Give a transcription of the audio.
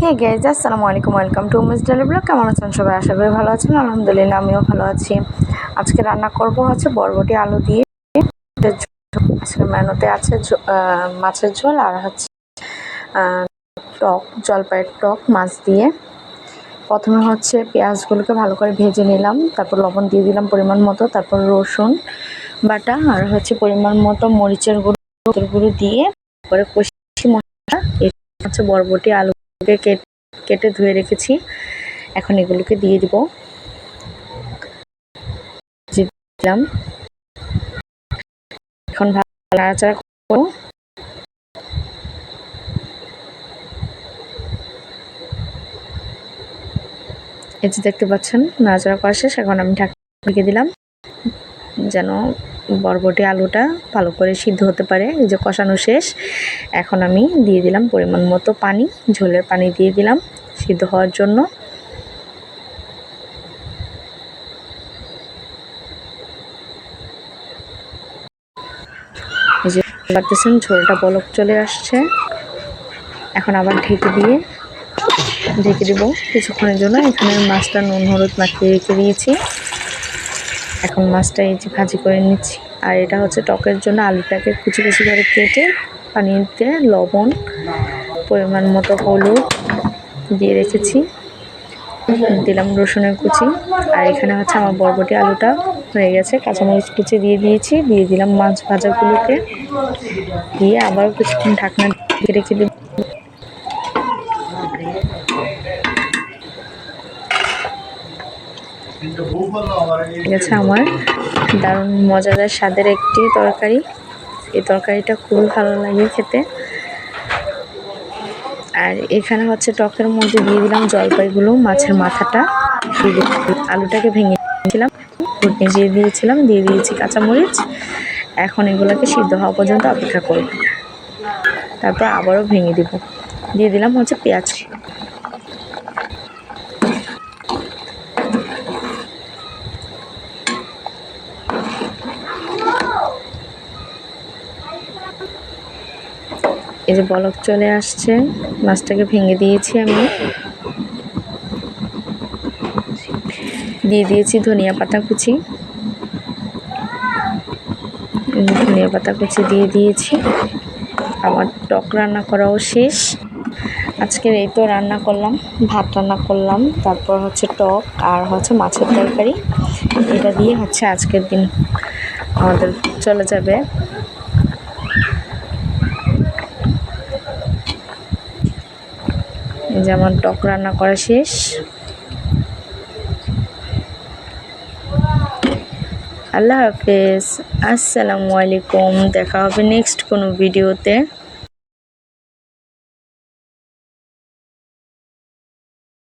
Hey guys, আসসালামু আলাইকুম, welcome to miss daily blog. কেমন আছেন সবাই? আশা করি ভালো আছেন। আলহামদুলিল্লাহ, আমিও ভালো আছি। আজকে রান্না করব হচ্ছে বরবটি আলু দিয়ে। আজকে মেনুতে আছে মাছের ঝোল আর হচ্ছে টক, জলপাইয়ের টক মাছ দিয়ে। প্রথমে হচ্ছে পেঁয়াজগুলোকে ভালো করে ভেজে নিলাম, তারপর লবণ দিয়ে দিলাম পরিমাণ মতো, তারপর রসুন বাটা আর হচ্ছে পরিমাণ মতো মরিচের গুঁড়ো দিয়ে পরে কষি মশলা। হচ্ছে বরবটি আলুকে কেটে ধুয়ে রেখেছি, এখন এগুলোকে দিয়ে দিব। দিলাম, এখন ভালো নাড়াচাড়া করবো। এই যে দেখতে পাচ্ছেন নাড়াচাড়া করা শেষ, এখন আমি ঢাকা ঢেকে দিলাম যেন বরবটি আলুটা ভালো করে সিদ্ধ হতে পারে। এই যে কষানো শেষ, এখন আমি দিয়ে দিলাম পরিমাণ মতো পানি, ঝোলের পানি দিয়ে দিলাম সিদ্ধ হওয়ার জন্য। এই যে পারতেছেন ঝোলটা বলক চলে আসছে, এখন আবার ঢেকে দিব কিছুক্ষণের জন্য। এখানে মাছটা নুন হলুদ মাখিয়ে রেখে দিয়েছি, এখন মাছটা এই যে ভাজি করে নিচ্ছি। আর এটা হচ্ছে টকের জন্য আলুটাকে কুচি কুচি করে কেটে পানিতে লবণ পরিমাণ মতো হলুদ দিয়ে রেখেছি, দিলাম রসুনের কুচি। আর এখানে হচ্ছে আমার বরবটি আলুটা হয়ে গেছে, কাঁচামরিচ কুচি দিয়ে দিলাম মাছ ভাজাগুলোকে দিয়ে আবার কিছুক্ষণ ঢাকনা দিয়ে রেখে দিব। ঠিক আছে, আমার দারুণ মজাদার স্বাদের একটি তরকারি। এই তরকারিটা খুবই ভালো লাগে খেতে। আর এখানে হচ্ছে টকের মধ্যে দিয়ে দিলাম জলপাইগুলো, মাছের মাথাটা, আলুটাকে ভেঙে দিয়েছিলাম, ঘুটনি দিয়ে দিয়েছি কাঁচামরিচ। এখন এগুলোকে সিদ্ধ হওয়া পর্যন্ত অপেক্ষা করব, তারপর আবারও ভেঙে দিয়ে দিলাম হচ্ছে পেঁয়াজ। এই যে বলক চলে আসছে, মাছটাকে ভেঙে দিয়েছি, আমি দিয়ে দিয়েছি ধনিয়া পাতা কুচি, দিয়ে দিয়েছি। আমার টক রান্না করাও শেষ। আজকের এই তো রান্না করলাম, ভাত রান্না করলাম, তারপর হচ্ছে টক আর হচ্ছে মাছের তরকারি। এটা দিয়ে হচ্ছে আজকের দিন আমাদের চলে যাবে। এই যে আমার টক রান্না করা শেষ। আল্লাহ হাফেজ, আসসালামু আলাইকুম। দেখা হবে নেক্সট কোনো ভিডিওতে।